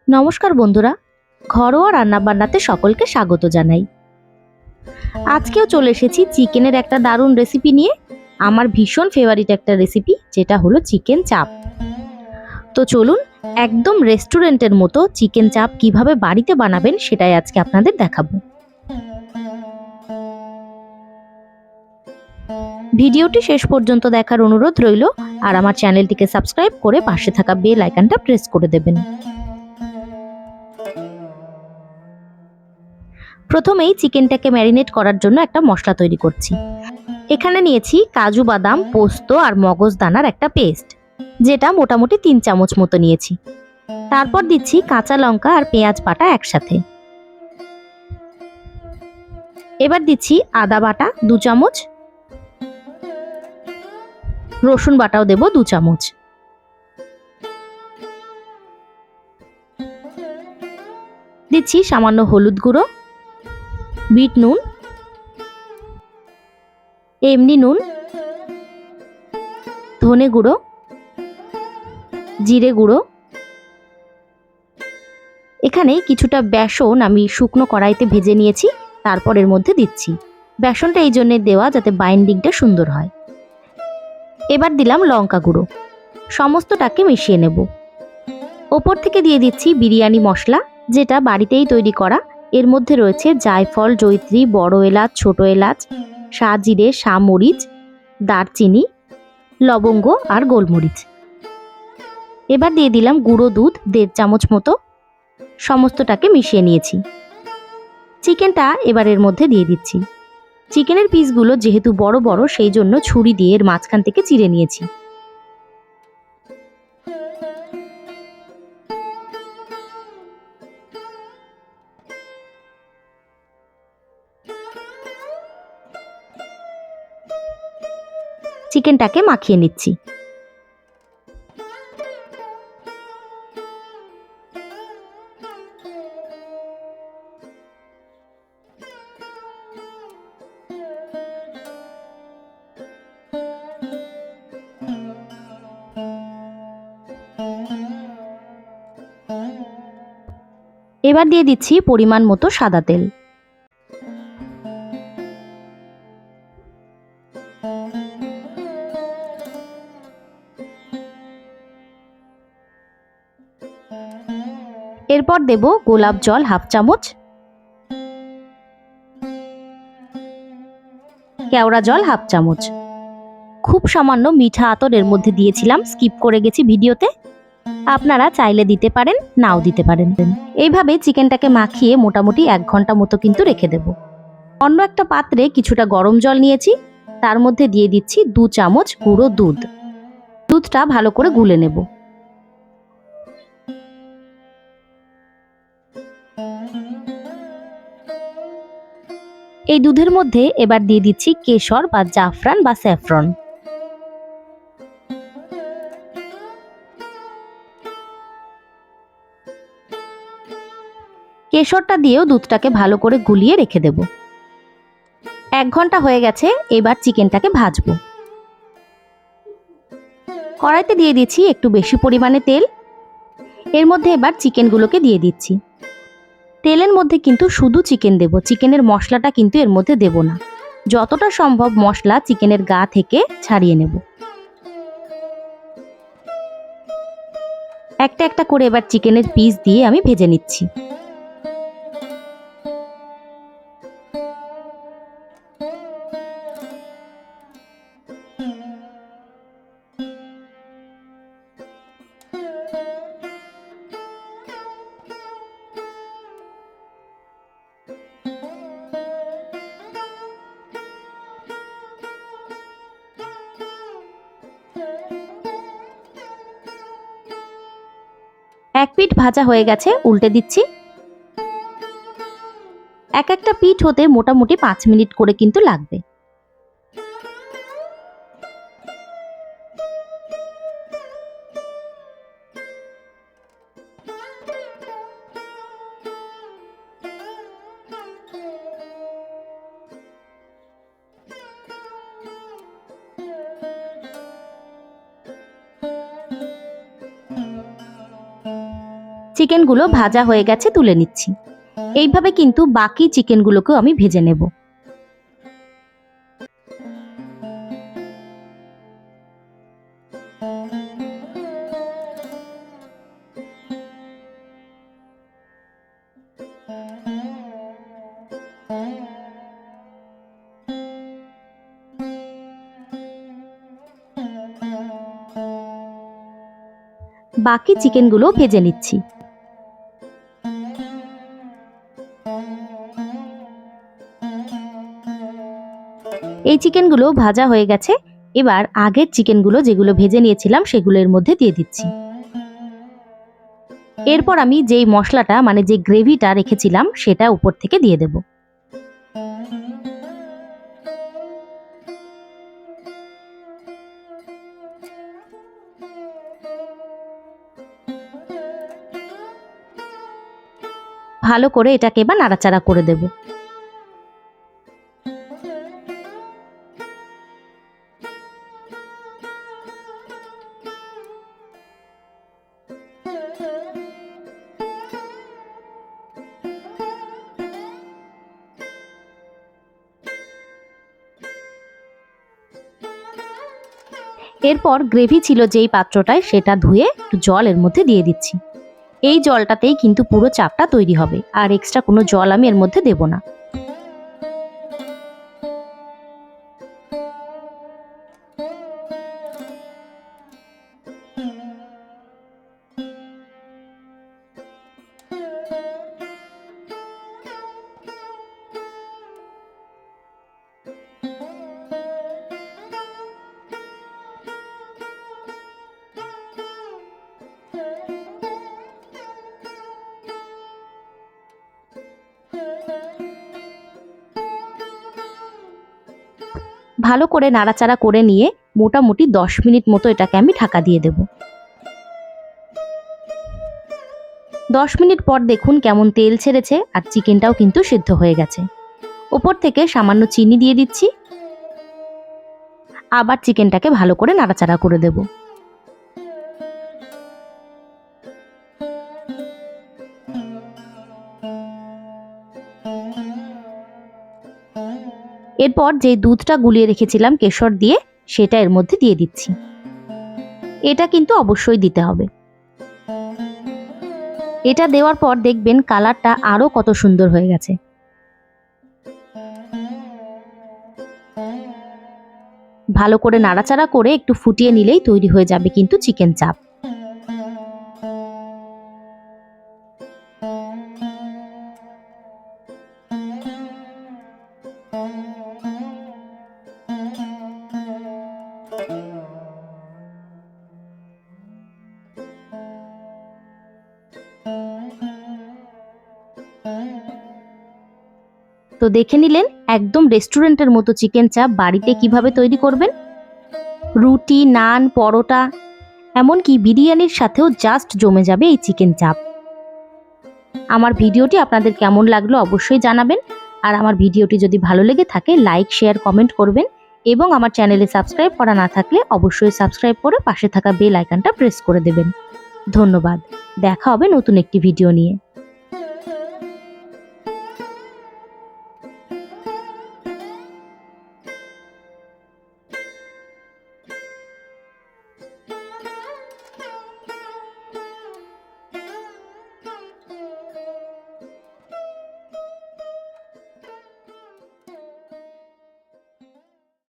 নমস্কার বন্ধুরা, ঘরোয়া রান্নাবান্নাতে সকলকে স্বাগত জানাই। আজকেও চলে এসেছি চিকেনের একটা দারুণ রেসিপি নিয়ে। আমার ভীষণ ফেভারিট একটা রেসিপি, যেটা হলো চিকেন চাপ। তো চলুন, একদম রেস্টুরেন্টের মতো চিকেন চাপ কিভাবে বাড়িতে বানাবেন সেটাই আজকে আপনাদের দেখাবো। ভিডিওটি শেষ পর্যন্ত দেখার অনুরোধ রইল, আর আমার চ্যানেলটিকে সাবস্ক্রাইব করে পাশে থাকা বেল আইকনটা প্রেস করে দেবেন। প্রথমেই চিকেনটাকে ম্যারিনেট করার জন্য একটা মশলা তৈরি করছি। এখানে নিয়েছি কাজু বাদাম, পোস্ত আর মগজদানার একটা পেস্ট, যেটা মোটামুটি 3 চামচ মতো নিয়েছি। তারপর দিচ্ছি কাঁচা লঙ্কা আর পেঁয়াজ বাটা একসাথে। এবার দিচ্ছি আদা বাটা 2 চামচ, রসুন বাটাও দেব 2 চামচ। দিচ্ছি সামান্য হলুদ গুঁড়ো, বিট নুন, এমনি নুন, ধনে গুঁড়ো, জিরে গুঁড়ো। এখানে কিছুটা বেসন আমি শুকনো কড়াইতে ভেজে নিয়েছি, তারপর এর মধ্যে দিচ্ছি। বেসনটা এই জন্য দেওয়া যাতে বাইন্ডিংটা সুন্দর হয়। এবার দিলাম লঙ্কা গুঁড়ো, সমস্তটাকে মিশিয়ে নেব। ওপর থেকে দিয়ে দিচ্ছি বিরিয়ানি মশলা, যেটা বাড়িতেই তৈরি করা। এর মধ্যে রয়েছে জায়ফল, জয়িত্রী, বড় এলাচ, ছোট এলাচ, সাজিরে, সামরিচ, দারচিনি, লবঙ্গ আর গোলমরিচ। এবার দিয়ে দিলাম গুঁড়ো দুধ 1.5 চামচ মতো, সমস্তটাকে মিশিয়ে নিয়েছি। চিকেনটা এবার এর মধ্যে দিয়ে দিচ্ছি। চিকেনের পিসগুলো যেহেতু বড় বড়, সেই জন্য ছুরি দিয়ে এর মাঝখান থেকে চিড়ে নিয়েছি। চিকেনটাকে মাখিয়ে নিচ্ছি। এবার দিয়ে দিচ্ছি পরিমাণ মতো সাদা তেল। এরপর দেব গোলাপ জল 1/2 চামচ, কেওড়া জল 1/2 চামচ। খুব সামান্য মিঠা আতর এর মধ্যে দিয়েছিলাম, স্কিপ করে গেছি ভিডিওতে। আপনারা চাইলে দিতে পারেন, নাও দিতে পারেন। এইভাবে চিকেনটাকে মাখিয়ে মোটামুটি 1 ঘন্টা মতো কিন্তু রেখে দেব। অন্য একটা পাত্রে কিছুটা গরম জল নিয়েছি, তার মধ্যে দিয়ে দিচ্ছি 2 চামচ গুঁড়ো দুধ। দুধটা ভালো করে গুলে নেব। এই দুধের মধ্যে এবার দিয়ে দিচ্ছি কেশর বা জাফরান বা স্যাফরন। কেশরটা দিয়েও দুধটাকে ভালো করে গুলিয়ে রেখে দেব। 1 ঘন্টা হয়ে গেছে, এবার চিকেনটাকে ভাজবো। কড়াইতে দিয়ে দিচ্ছি একটু বেশি পরিমাণে তেল। এর মধ্যে এবার চিকেনগুলোকে দিয়ে দিচ্ছি। তেলের মধ্যে কিন্তু শুধু চিকেন দেব, চিকেনের মশলাটা কিন্তু এর মধ্যে দেব না। যতটা সম্ভব মশলা চিকেনের গা থেকে ছাড়িয়ে নেব। একটা একটা করে এবার চিকেনের পিস দিয়ে আমি ভেজে নিচ্ছি। এক পিঠ ভাজা হয়ে গেছে, উল্টে দিচ্ছি। এক একটা পিঠ হতে মোটামুটি 5 মিনিট করে কিন্তু লাগবে। চিকেনগুলো ভাজা হয়ে গেছে, তুলে নিচ্ছি। এইভাবে কিন্তু বাকি চিকেনগুলোকেও আমি ভেজে নেব। বাকি চিকেনগুলো ভেজে নিচ্ছি। এই চিকেনগুলো ভাজা হয়ে গেছে। এবার আগের চিকেনগুলো যেগুলো ভেজে নিয়েছিলাম সেগুলো এর মধ্যে দিয়ে দিচ্ছি। এরপর আমি যেই মশলাটা মানে যে গ্রেভিটা রেখেছিলাম সেটা উপর থেকে দিয়ে দেব। ভালো করে এটাকে এবার নাড়াচাড়া করে দেব। এরপর গ্রেভি ছিল যেই পাত্রটায় সেটা ধুয়ে একটু জল এর মধ্যে দিয়ে দিচ্ছি। এই জলটাতেই কিন্তু পুরো চাপটা তৈরি হবে, আর এক্সট্রা কোনো জল আমি এর মধ্যে দেব না। ভালো করে নাড়াচাড়া করে নিয়ে মোটামুটি 10 মিনিট মতো এটাকে আমি ঢাকা দিয়ে দেব। 10 মিনিট পর দেখুন কেমন তেল ছেড়েছে, আর চিকেনটাও কিন্তু সিদ্ধ হয়ে গেছে। ওপর থেকে সামান্য চিনি দিয়ে দিচ্ছি। আবার চিকেনটাকে ভালো করে নাড়াচাড়া করে দেব। এরপর যে দুধটা গুলিয়ে রেখেছিলাম কেশর দিয়ে, সেটা এর মধ্যে দিয়ে দিচ্ছি। এটা কিন্তু অবশ্যই দিতে হবে। এটা দেওয়ার পর দেখবেন কালারটা আরো কত সুন্দর হয়ে গেছে। ভালো করে নাড়াচাড়া করে একটু ফুটিয়ে নিলেই তৈরি হয়ে যাবে কিন্তু চিকেন চাপ। তো দেখে নিলেন একদম রেস্টুরেন্টের মতো চিকেন চাপ বাড়িতে কিভাবে তৈরি করবেন। রুটি, নান, পরোটা, এমনকি বিরিয়ানির সাথেও জাস্ট জমে যাবে এই চিকেন চাপ। আমার ভিডিওটি আপনাদের কেমন লাগলো অবশ্যই জানাবেন। আর আমার ভিডিওটি যদি ভালো লেগে থাকে লাইক, শেয়ার, কমেন্ট করবেন। এবং আমার চ্যানেলে সাবস্ক্রাইব করা না থাকলে অবশ্যই সাবস্ক্রাইব করে পাশে থাকা বেল আইকনটা প্রেস করে দেবেন। ধন্যবাদ। দেখা হবে নতুন একটি ভিডিও নিয়ে।